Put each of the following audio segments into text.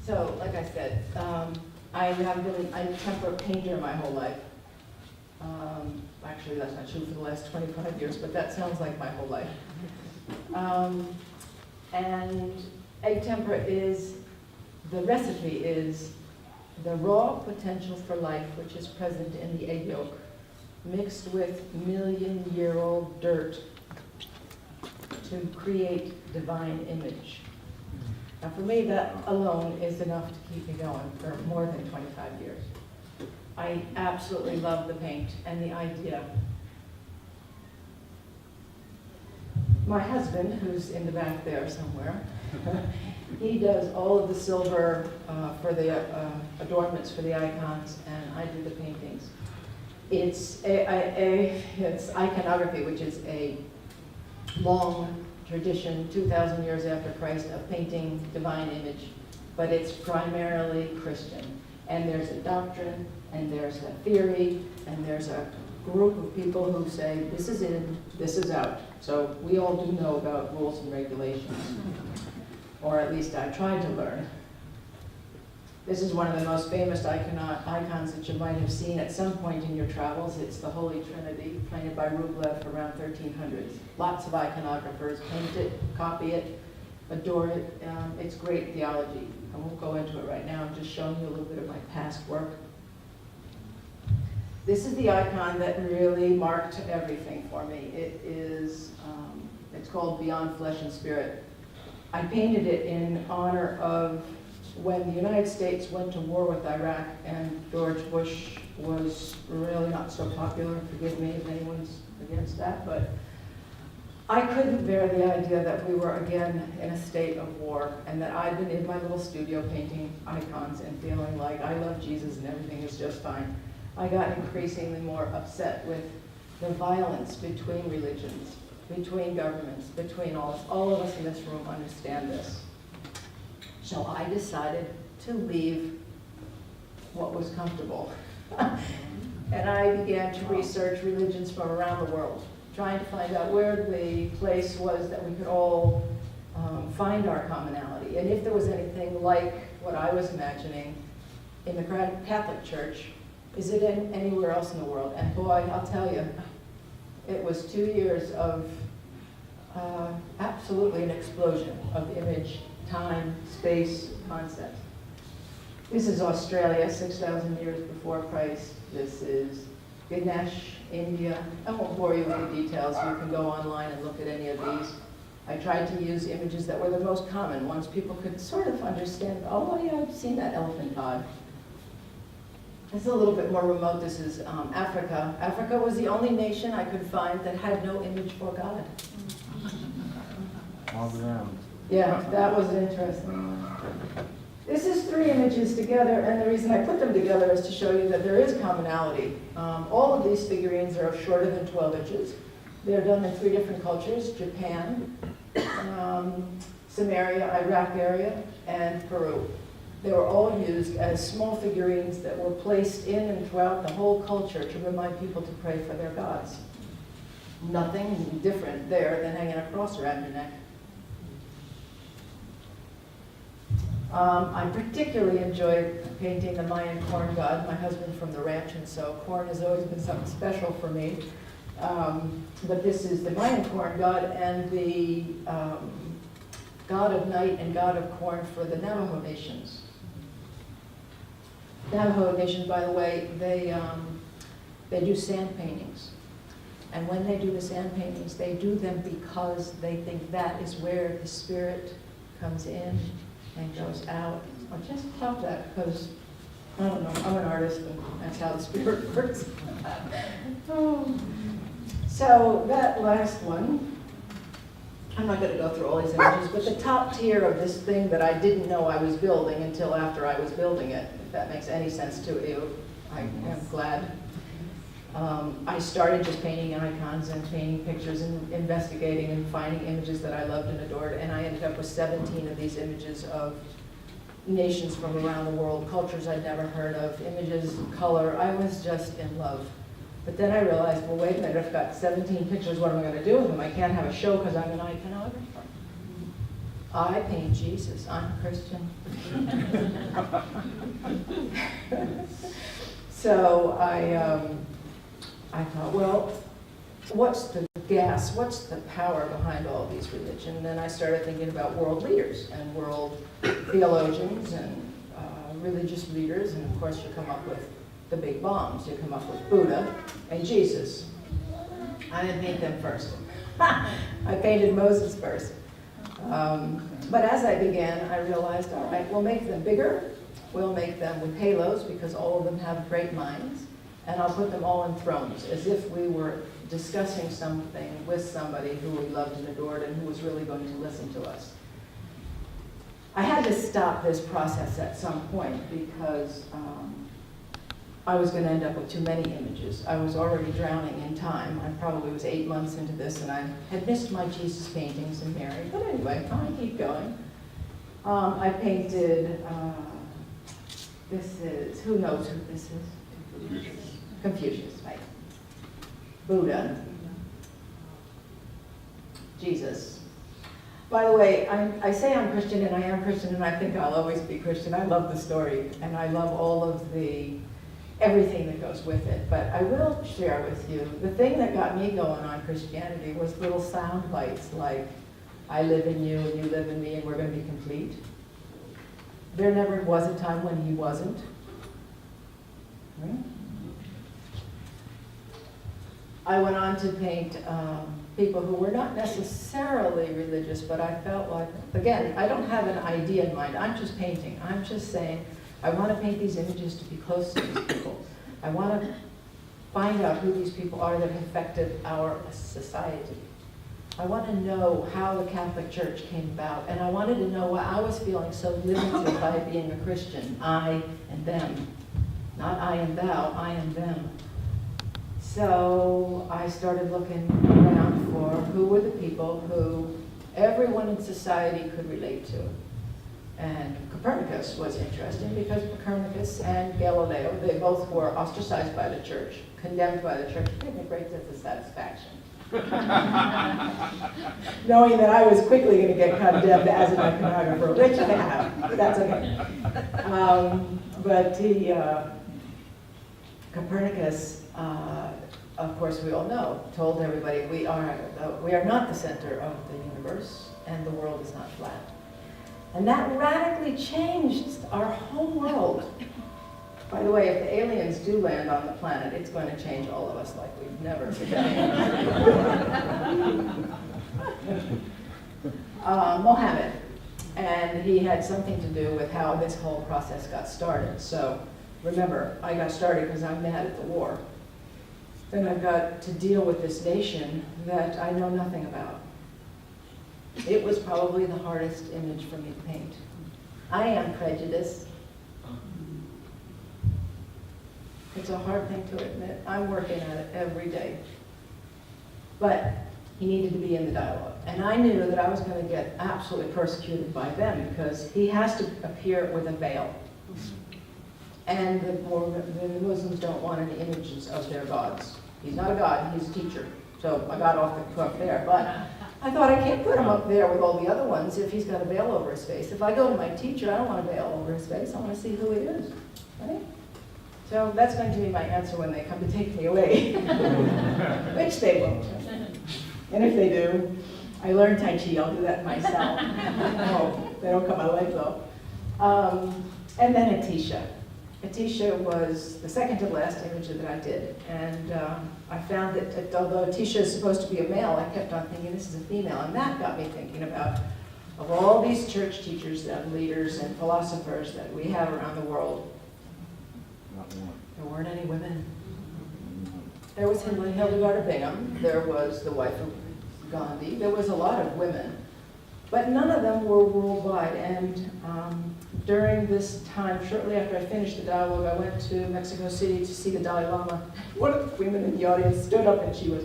So, like I said, I have been a temperate painter my whole life. Actually, that's not true for the last 25 years, but that sounds like my whole life. And egg tempera is, the recipe is the raw potential for life which is present in the egg yolk, mixed with million-year-old dirt to create divine image. Now for me, that alone is enough to keep me going for more than 25 years. I absolutely love the paint and the idea. My husband, who's in the back there somewhere, he does all of the silver for the adornments for the icons, and I do the paintings. It's iconography, which is a long tradition, 2,000 years after Christ, of painting divine image, but it's primarily Christian. And there's a doctrine, and there's a theory, and there's a group of people who say, this is in, this is out. So we all do know about rules and regulations, or at least I tried to learn. This is one of the most famous icons that you might have seen at some point in your travels. It's the Holy Trinity, painted by Rublev around 1300s. Lots of iconographers paint it, copy it, adore it. It's great theology. I won't go into it right now. I'm just showing you a little bit of my past work. This is the icon that really marked everything for me. It is, it's called Beyond Flesh and Spirit. I painted it in honor of when the United States went to war with Iraq and George Bush was really not so popular. Forgive me if anyone's against that, but I couldn't bear the idea that we were again in a state of war, and that I'd been in my little studio painting icons and feeling like I love Jesus and everything is just fine. I got increasingly more upset with the violence between religions, between governments, between all of us in this room understand this. So I decided to leave what was comfortable. And I began to research religions from around the world, trying to find out where the place was that we could all find our commonality. And if there was anything like what I was imagining in the Catholic Church, is it anywhere else in the world? And boy, I'll tell you, it was 2 years of absolutely an explosion of image, time, space, concept. This is Australia, 6,000 years before Christ. This is Ganesh, India. I won't bore you with the details. You can go online and look at any of these. I tried to use images that were the most common, ones people could sort of understand. Oh yeah, I've seen that elephant god. This is a little bit more remote. This is Africa. Africa was the only nation I could find that had no image for God. All around. Yeah, that was interesting. This is 3 images together, and the reason I put them together is to show you that there is commonality. All of these figurines are shorter than 12 inches. They're done in 3 different cultures: Japan, Samaria, Iraq area, and Peru. They were all used as small figurines that were placed in and throughout the whole culture to remind people to pray for their gods. Nothing different there than hanging a cross around your neck. I particularly enjoyed painting the Mayan corn god. My husband's from the ranch, and so corn has always been something special for me. But this is the Mayan corn god and the god of night and god of corn for the Navajo nations. Navajo nation, by the way, they do sand paintings. And when they do the sand paintings, they do them because they think that is where the spirit comes in and goes out. I'll just stop that because, I don't know, I'm an artist and that's how the spirit works. So that last one, I'm not going to go through all these images, but the top tier of this thing that I didn't know I was building until after I was building it, if that makes any sense to you, I am glad. I started just painting icons and painting pictures and investigating and finding images that I loved and adored, and I ended up with 17 of these images of nations from around the world, cultures I'd never heard of, images, color. I was just in love. But then I realized, well, wait a minute, I've got 17 pictures, what am I going to do with them? I can't have a show because I'm an iconographer. I paint Jesus. I'm a Christian. So I thought, well, what's the gas? What's the power behind all these religions? And then I started thinking about world leaders and world theologians and religious leaders. And of course, you come up with the big bombs. You come up with Buddha and Jesus. I didn't paint them first. I painted Moses first. But as I began, I realized, all right, we'll make them bigger. We'll make them with halos because all of them have great minds. And I'll put them all in thrones as if we were discussing something with somebody who we loved and adored and who was really going to listen to us. I had to stop this process at some point because I was going to end up with too many images. I was already drowning in time. I probably was 8 months into this, and I had missed my Jesus paintings and Mary. But anyway, I keep going. I painted, this is, who knows who this is? Confucius, right. Buddha. Jesus. By the way, I say I'm Christian, and I am Christian, and I think I'll always be Christian. I love the story, and I love all of everything that goes with it. But I will share with you, the thing that got me going on Christianity was little sound bites like, I live in you, and you live in me, and we're going to be complete. There never was a time when he wasn't. Right? I went on to paint people who were not necessarily religious, but I felt like, again, I don't have an idea in mind. I'm just painting. I'm just saying, I want to paint these images to be close to these people. I want to find out who these people are that have affected our society. I want to know how the Catholic Church came about, and I wanted to know why I was feeling so limited by being a Christian. I and them. Not I and thou, I and them. So I started looking around for who were the people who everyone in society could relate to. And Copernicus was interesting because Copernicus and Galileo, they both were ostracized by the church, condemned by the church. I think a great sense of satisfaction. Knowing that I was quickly going to get condemned as an iconographer, which I have, but that's okay. Copernicus, of course we all know, told everybody we are not the center of the universe and the world is not flat. And that radically changed our whole world. By the way, if the aliens do land on the planet, it's going to change all of us like we've never forgotten. Mohammed, and he had something to do with how this whole process got started. So remember, I got started because I'm mad at the war. Then I've got to deal with this nation that I know nothing about. It was probably the hardest image for me to paint. I am prejudiced. It's a hard thing to admit. I'm working at it every day. But he needed to be in the dialogue. And I knew that I was going to get absolutely persecuted by them because he has to appear with a veil. And the Muslims don't want any images of their gods. He's not a god, he's a teacher. So I got off the hook there. But I thought I can't put him up there with all the other ones if he's got a veil over his face. If I go to my teacher, I don't want a veil over his face. I want to see who he is. Right? So that's going to be my answer when they come to take me away. Which they won't. And if they do, I learned Tai Chi, I'll do that myself. No, they don't cut my legs off. And then Atisha. Atisha was the second to last image that I did. And I found that although Atisha is supposed to be a male, I kept on thinking this is a female. And that got me thinking about, of all these church teachers and leaders and philosophers that we have around the world, there weren't any women. There was Hildegard of Bingen, there was the wife of Gandhi, there was a lot of women, but none of them were worldwide. And during this time, shortly after I finished the dialogue, I went to Mexico City to see the Dalai Lama. One of the women in the audience stood up and she was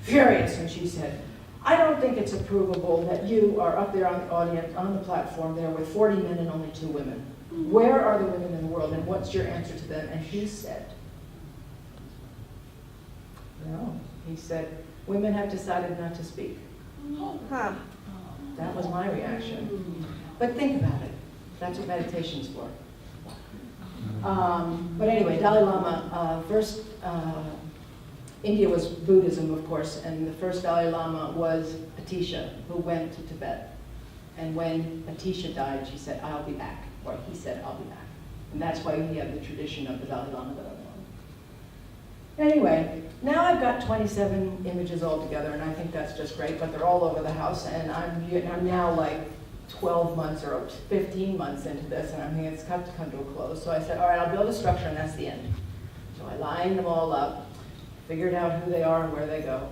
furious and she said, I don't think it's approvable that you are up there on the audience, on the platform there with 40 men and only 2 women. Where are the women in the world and what's your answer to them? And he said, no, he said, women have decided not to speak. Huh. That was my reaction. But think about it. That's what meditation's for. But anyway, Dalai Lama, first, India was Buddhism, of course, and the first Dalai Lama was Atisha, who went to Tibet. And when Atisha died, she said, I'll be back. Or he said, I'll be back. And that's why we have the tradition of the Dalai Lama that I know. Anyway, now I've got 27 images altogether, and I think that's just great, but they're all over the house, and I'm now like 12 months or 15 months into this, and I'm thinking it's got to come to a close. So I said, all right, I'll build a structure, and that's the end. So I lined them all up, figured out who they are and where they go.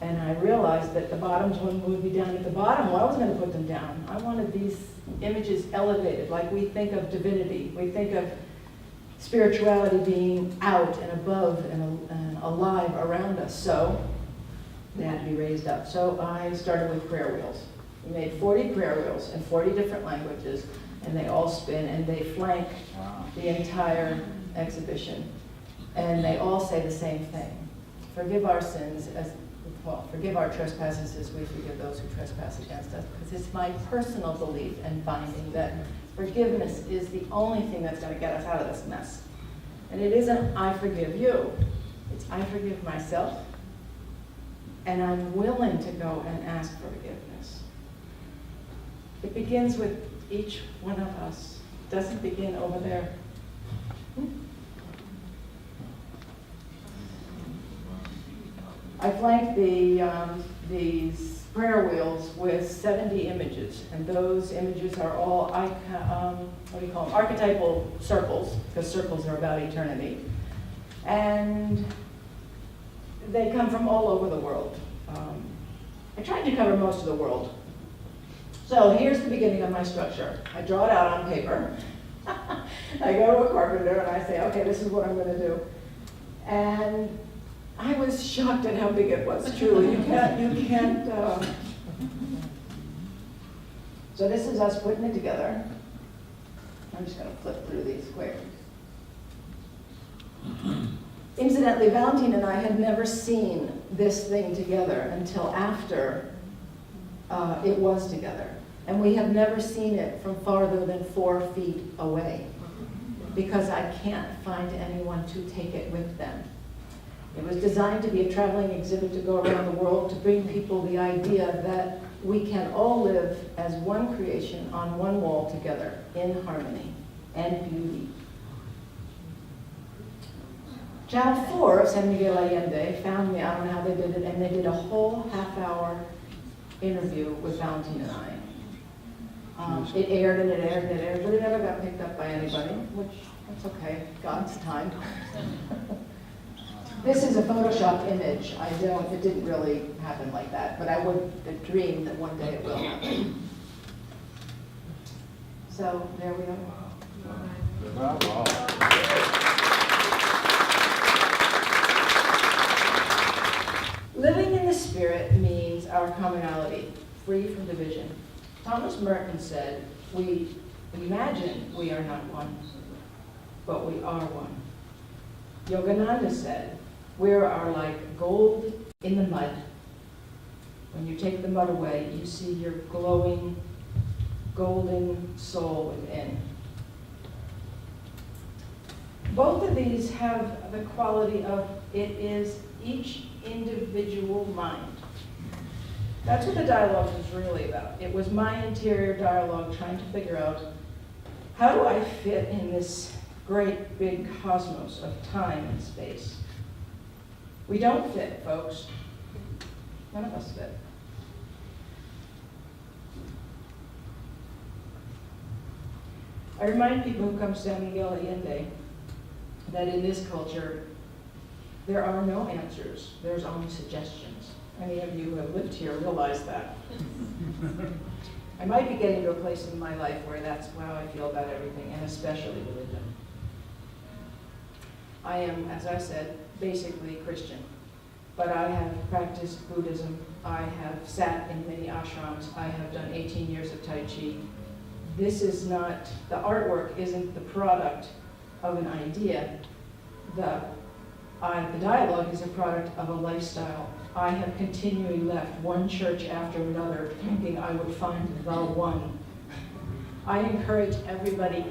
And I realized that the bottoms wouldn't move me down at the bottom. Well, I wasn't going to put them down. I wanted these images elevated, like we think of divinity. We think of spirituality being out and above and alive around us. So they had to be raised up. So I started with prayer wheels. We made 40 prayer wheels in 40 different languages, and they all spin, and they flank the entire exhibition. And they all say the same thing. Forgive our sins forgive our trespasses as we forgive those who trespass against us. Because it's my personal belief and finding that forgiveness is the only thing that's going to get us out of this mess. And it isn't, I forgive you. It's, I forgive myself. And I'm willing to go and ask for forgiveness. It begins with each one of us. It doesn't begin over there. I flanked these prayer wheels with 70 images, and those images are all archetypal circles, because circles are about eternity. And they come from all over the world. I tried to cover most of the world. So here's the beginning of my structure. I draw it out on paper. I go to a carpenter and I say, okay, this is what I'm going to do. And I was shocked at how big it was, truly. You can't. So this is us putting it together. I'm just going to flip through these quick. Incidentally, Valentine and I had never seen this thing together until after it was together. And we have never seen it from farther than 4 feet away, because I can't find anyone to take it with them. It was designed to be a traveling exhibit to go around the world to bring people the idea that we can all live as one creation on one wall together in harmony and beauty. Channel 4 of San Miguel Allende found me, I don't know how they did it, and they did a whole half-hour interview with Valentine and I. It aired and it aired and it aired, but it never got picked up by anybody, which, that's okay, God's time. This is a Photoshop image. It didn't really happen like that, but I would dream that one day it will happen. So, there we are. Bravo. Living in the Spirit means our commonality, free from division. Thomas Merton said, we imagine we are not one, but we are one. Yogananda said, we are like gold in the mud. When you take the mud away, you see your glowing, golden soul within. Both of these have the quality of it is each individual mind. That's what the dialogue was really about. It was my interior dialogue trying to figure out, how do I fit in this great big cosmos of time and space? We don't fit, folks. None of us fit. I remind people who come to San Miguel Allende that in this culture, there are no answers. There's only suggestions. Many of you who have lived here realize that. I might be getting to a place in my life where that's how I feel about everything, and especially religion. I am, as I said, basically Christian, but I have practiced Buddhism. I have sat in many ashrams. I have done 18 years of Tai Chi. This is not, the artwork isn't the product of an idea. The dialogue is a product of a lifestyle. I have continually left one church after another, thinking I would find the one. I encourage everybody,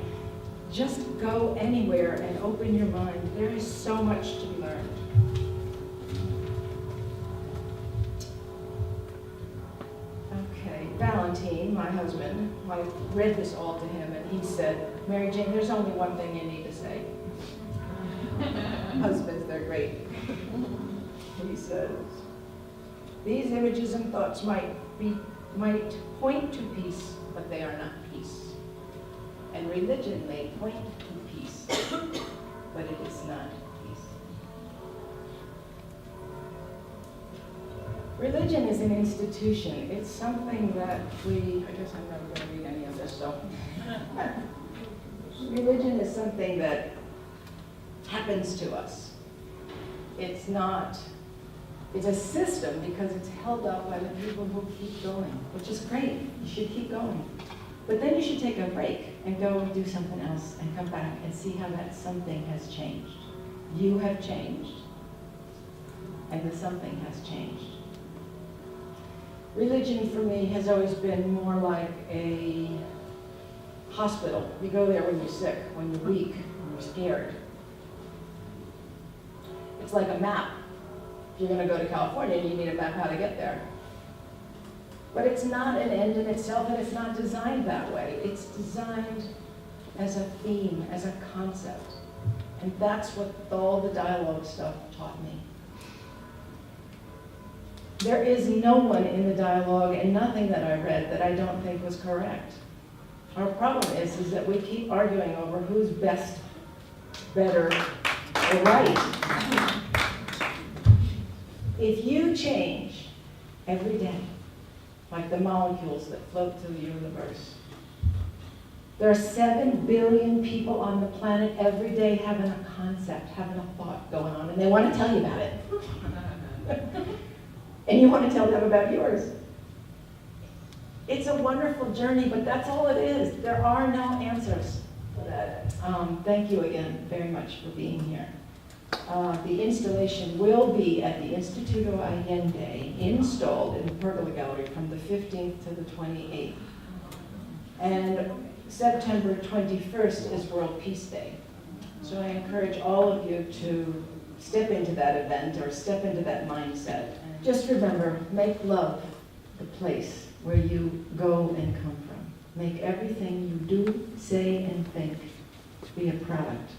just go anywhere and open your mind. There is so much to be learned. Okay, Valentine, my husband, I read this all to him, and he said, Mary Jane, there's only one thing you need to say. Husbands, they're great. He says, these images and thoughts might point to peace, but they are not peace. And religion may point to peace, but it is not peace. Religion is an institution. It's something that I guess I'm never going to read any of this, so. Religion is something that happens to us. It's a system because it's held up by the people who keep going, which is great. You should keep going. But then you should take a break and go and do something else and come back and see how that something has changed. You have changed, and the something has changed. Religion for me has always been more like a hospital. You go there when you're sick, when you're weak, when you're scared. It's like a map. If you're going to go to California, you need a map how to get there. But it's not an end in itself, and it's not designed that way. It's designed as a theme, as a concept. And that's what all the dialogue stuff taught me. There is no one in the dialogue and nothing that I read that I don't think was correct. Our problem is that we keep arguing over who's best, better, or right. If you change every day, like the molecules that float through the universe, there are 7 billion people on the planet every day having a concept, having a thought going on, and they want to tell you about it. And you want to tell them about yours. It's a wonderful journey, but that's all it is. There are no answers for that. Thank you again very much for being here. The installation will be at the Instituto Allende, installed in the Pergola Gallery from the 15th to the 28th. And September 21st is World Peace Day. So I encourage all of you to step into that event or step into that mindset. And just remember, make love the place where you go and come from. Make everything you do, say, and think be a product